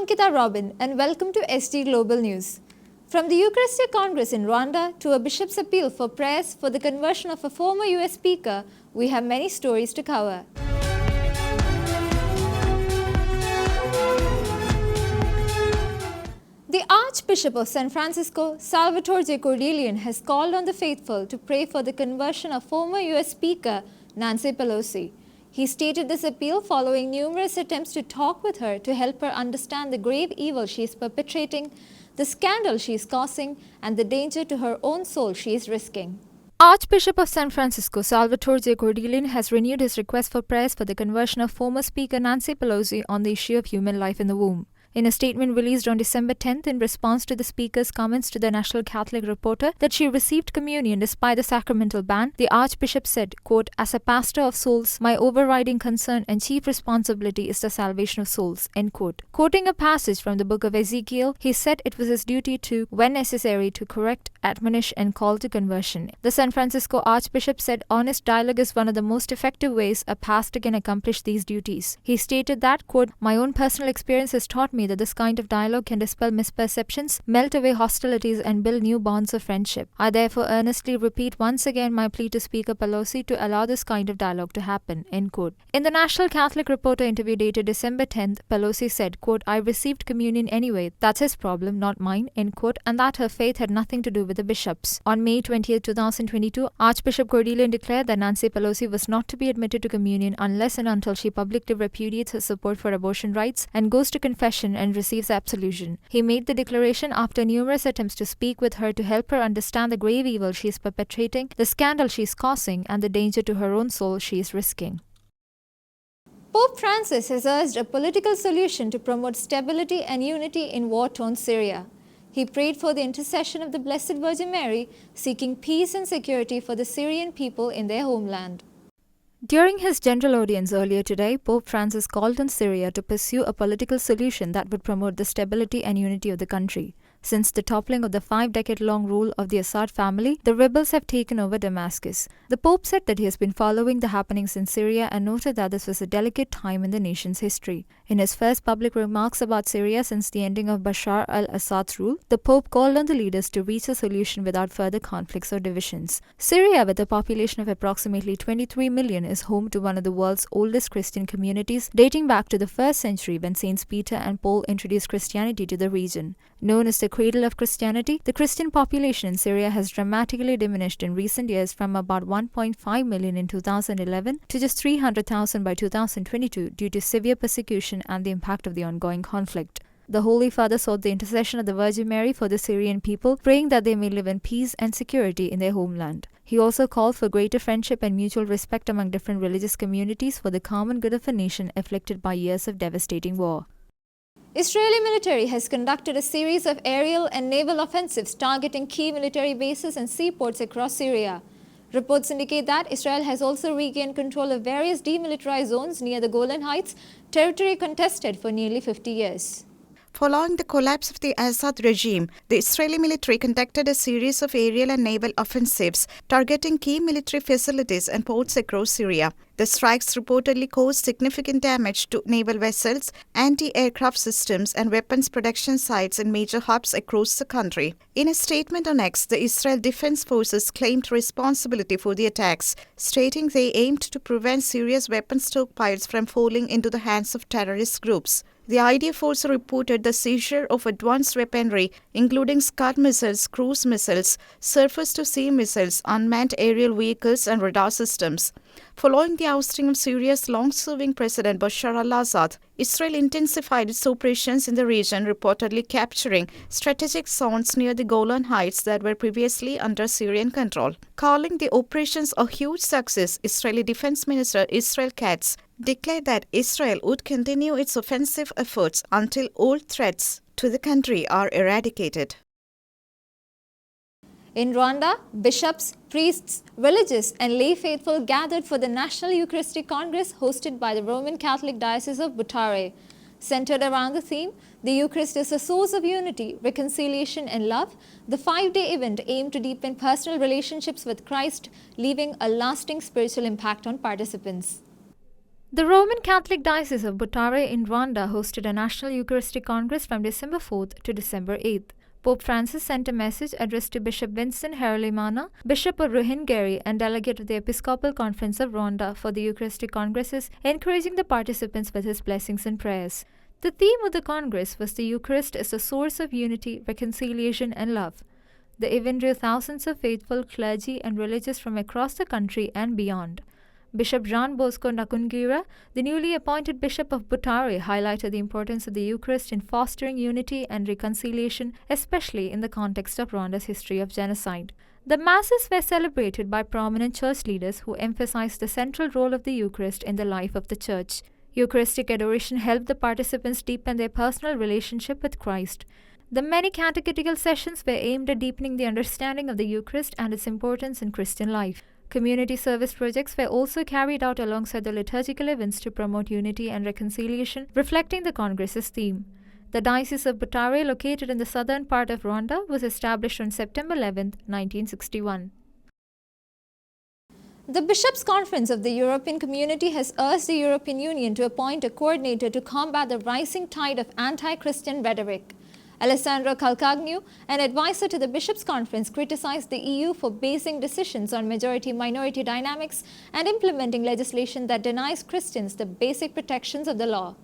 Ankita Robin and welcome to SG Global News. From the Eucharistic Congress in Rwanda to a bishop's appeal for prayers for the conversion of a former US speaker, we have many stories to cover. The Archbishop of San Francisco, Salvatore J. Cordelian, has called on the faithful to pray for the conversion of former US Speaker Nancy Pelosi. He stated this appeal following numerous attempts to talk with her to help her understand the grave evil she is perpetrating, the scandal she is causing, and the danger to her own soul she is risking. Archbishop of San Francisco Salvatore J. Cordelian has renewed his request for prayers for the conversion of former Speaker Nancy Pelosi on the issue of human life in the womb. In a statement released on December 10th in response to the Speaker's comments to the National Catholic Reporter that she received communion despite the sacramental ban, the Archbishop said, quote, "As a pastor of souls, my overriding concern and chief responsibility is the salvation of souls," end quote. Quoting a passage from the book of Ezekiel, he said it was his duty to, when necessary, to correct, admonish, and call to conversion. The San Francisco Archbishop said honest dialogue is one of the most effective ways a pastor can accomplish these duties. He stated that, quote, "My own personal experience has taught me that this kind of dialogue can dispel misperceptions, melt away hostilities, and build new bonds of friendship. I therefore earnestly repeat once again my plea to Speaker Pelosi to allow this kind of dialogue to happen," end quote. In the National Catholic Reporter interview dated December 10th, Pelosi said, quote, "I received communion anyway. That's his problem, not mine," end quote, and that her faith had nothing to do with the bishops. On May 20th, 2022, Archbishop Cordelian declared that Nancy Pelosi was not to be admitted to communion unless and until she publicly repudiates her support for abortion rights and goes to confession and receives absolution. He made the declaration after numerous attempts to speak with her to help her understand the grave evil she is perpetrating, the scandal she is causing, and the danger to her own soul she is risking. Pope Francis has urged a political solution to promote stability and unity in war-torn Syria. He prayed for the intercession of the Blessed Virgin Mary, seeking peace and security for the Syrian people in their homeland. During his general audience earlier today, Pope Francis called on Syria to pursue a political solution that would promote the stability and unity of the country. Since the toppling of the 5-decade-long rule of the Assad family, the rebels have taken over Damascus. The Pope said that he has been following the happenings in Syria and noted that this was a delicate time in the nation's history. In his first public remarks about Syria since the ending of Bashar al-Assad's rule, the Pope called on the leaders to reach a solution without further conflicts or divisions. Syria, with a population of approximately 23 million, is home to one of the world's oldest Christian communities, dating back to the 1st century when Saints Peter and Paul introduced Christianity to the region. Known as the cradle of Christianity, the Christian population in Syria has dramatically diminished in recent years from about 1.5 million in 2011 to just 300,000 by 2022 due to severe persecution and the impact of the ongoing conflict. The Holy Father sought the intercession of the Virgin Mary for the Syrian people, praying that they may live in peace and security in their homeland. He also called for greater friendship and mutual respect among different religious communities for the common good of a nation afflicted by years of devastating war. Israeli military has conducted a series of aerial and naval offensives targeting key military bases and seaports across Syria. Reports indicate that Israel has also regained control of various demilitarized zones near the Golan Heights, territory contested for nearly 50 years. Following the collapse of the Assad regime, the Israeli military conducted a series of aerial and naval offensives targeting key military facilities and ports across Syria. The strikes reportedly caused significant damage to naval vessels, anti-aircraft systems, and weapons production sites in major hubs across the country. In a statement on X, the Israel Defense Forces claimed responsibility for the attacks, stating they aimed to prevent Syria's weapons stockpiles from falling into the hands of terrorist groups. The IDF also reported the seizure of advanced weaponry, including Scud missiles, cruise missiles, surface-to-sea missiles, unmanned aerial vehicles, and radar systems. Following the ousting of Syria's long-serving President Bashar al-Assad, Israel intensified its operations in the region, reportedly capturing strategic zones near the Golan Heights that were previously under Syrian control. Calling the operations a huge success, Israeli Defense Minister Israel Katz declared that Israel would continue its offensive efforts until all threats to the country are eradicated. In Rwanda, bishops, priests, religious and lay faithful gathered for the National Eucharistic Congress hosted by the Roman Catholic Diocese of Butare. Centered around the theme, "The Eucharist is a source of unity, reconciliation and love," the 5-day event aimed to deepen personal relationships with Christ, leaving a lasting spiritual impact on participants. The Roman Catholic Diocese of Butare in Rwanda hosted a National Eucharistic Congress from December 4th to December 8th. Pope Francis sent a message addressed to Bishop Vincent Haralimana, Bishop of Ruhengeri and delegate of the Episcopal Conference of Rwanda for the Eucharistic Congresses, encouraging the participants with his blessings and prayers. The theme of the Congress was the Eucharist as a source of unity, reconciliation and love. The event drew thousands of faithful clergy and religious from across the country and beyond. Bishop Jean Bosco Nakungira, the newly appointed Bishop of Butare, highlighted the importance of the Eucharist in fostering unity and reconciliation, especially in the context of Rwanda's history of genocide. The Masses were celebrated by prominent church leaders who emphasized the central role of the Eucharist in the life of the Church. Eucharistic adoration helped the participants deepen their personal relationship with Christ. The many catechetical sessions were aimed at deepening the understanding of the Eucharist and its importance in Christian life. Community service projects were also carried out alongside the liturgical events to promote unity and reconciliation, reflecting the Congress's theme. The Diocese of Butare, located in the southern part of Rwanda, was established on September 11, 1961. The Bishops' Conference of the European Community has urged the European Union to appoint a coordinator to combat the rising tide of anti-Christian rhetoric. Alessandro Calcagno, an advisor to the Bishops' Conference, criticized the EU for basing decisions on majority-minority dynamics and implementing legislation that denies Christians the basic protections of the law.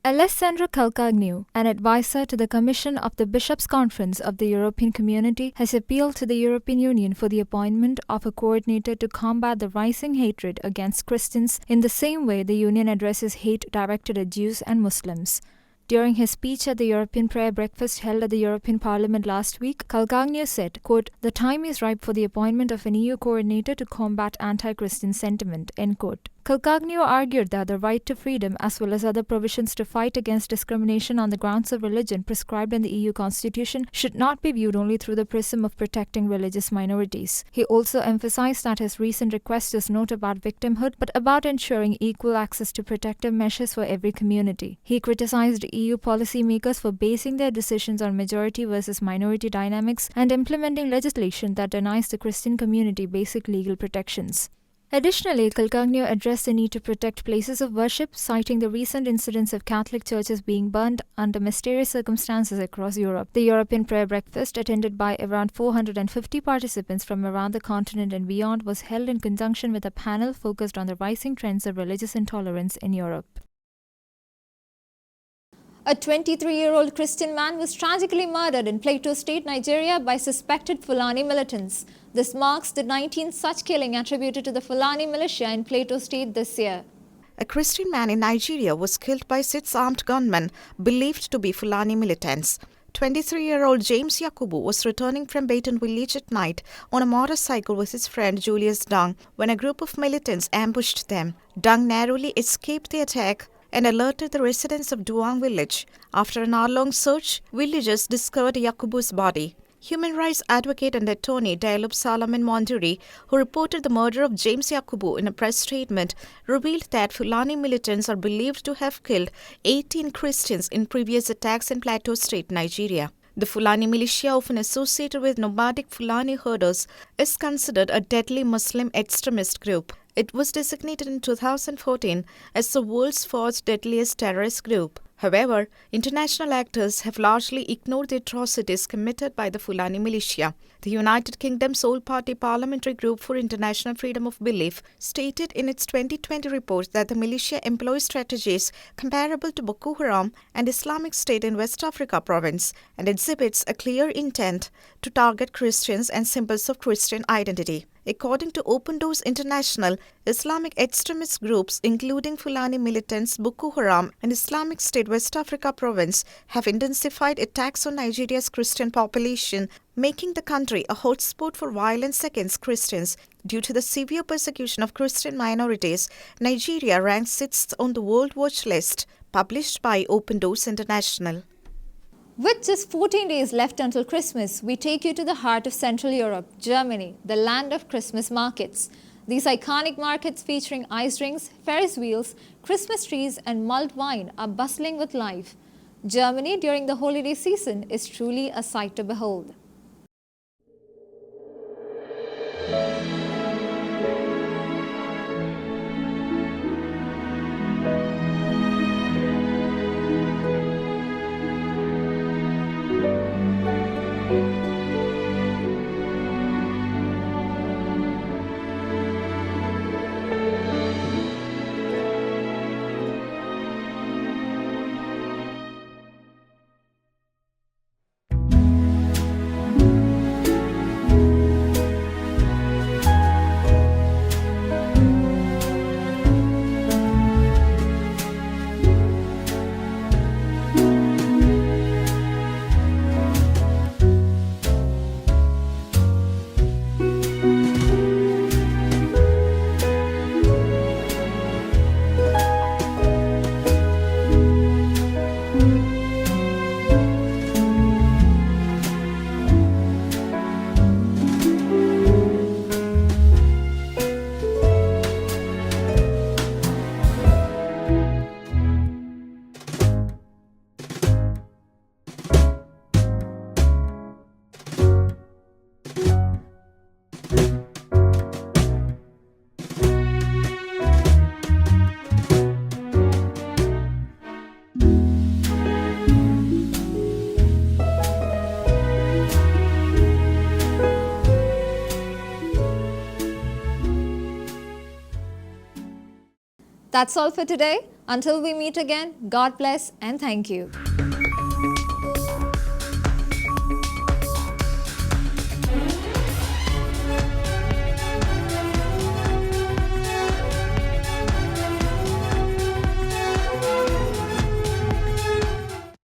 Alessandro Calcagno, an advisor to the Commission of the Bishops' Conference of the European Community, has appealed to the European Union for the appointment of a coordinator to combat the rising hatred against Christians in the same way the Union addresses hate directed at Jews and Muslims. During his speech at the European Prayer Breakfast held at the European Parliament last week, Calcagno said, quote, "The time is ripe for the appointment of an EU coordinator to combat anti-Christian sentiment," end quote. Calcagno argued that the right to freedom as well as other provisions to fight against discrimination on the grounds of religion prescribed in the EU Constitution should not be viewed only through the prism of protecting religious minorities. He also emphasized that his recent request is not about victimhood but about ensuring equal access to protective measures for every community. He criticized EU policymakers for basing their decisions on majority versus minority dynamics and implementing legislation that denies the Christian community basic legal protections. Additionally, Calcagno addressed the need to protect places of worship, citing the recent incidents of Catholic churches being burned under mysterious circumstances across Europe. The European Prayer Breakfast, attended by around 450 participants from around the continent and beyond, was held in conjunction with a panel focused on the rising trends of religious intolerance in Europe. A 23-year-old Christian man was tragically murdered in Plateau State, Nigeria by suspected Fulani militants. This marks the 19th such killing attributed to the Fulani militia in Plateau State this year. A Christian man in Nigeria was killed by 6 armed gunmen believed to be Fulani militants. 23-year-old James Yakubu was returning from Baton Village at night on a motorcycle with his friend Julius Dung when a group of militants ambushed them. Dung narrowly escaped the attack and alerted the residents of Duang village. After an hour-long search, villagers discovered Yakubu's body. Human rights advocate and attorney Dialub Salaman Monduri, who reported the murder of James Yakubu in a press statement, revealed that Fulani militants are believed to have killed 18 Christians in previous attacks in Plateau State, Nigeria. The Fulani militia, often associated with nomadic Fulani herders, is considered a deadly Muslim extremist group. It was designated in 2014 as the world's fourth deadliest terrorist group. However, international actors have largely ignored the atrocities committed by the Fulani militia. The United Kingdom's All-Party Parliamentary Group for International Freedom of Belief stated in its 2020 report that the militia employs strategies comparable to Boko Haram and Islamic State in West Africa province and exhibits a clear intent to target Christians and symbols of Christian identity. According to Open Doors International, Islamic extremist groups including Fulani militants, Boko Haram and Islamic State West Africa province have intensified attacks on Nigeria's Christian population, making the country a hotspot for violence against Christians. Due to the severe persecution of Christian minorities, Nigeria ranks 6th on the World Watch list, published by Open Doors International. With just 14 days left until Christmas, we take you to the heart of Central Europe, Germany, the land of Christmas markets. These iconic markets featuring ice rinks, Ferris wheels, Christmas trees and mulled wine are bustling with life. Germany during the holiday season is truly a sight to behold. That's all for today. Until we meet again, God bless and thank you.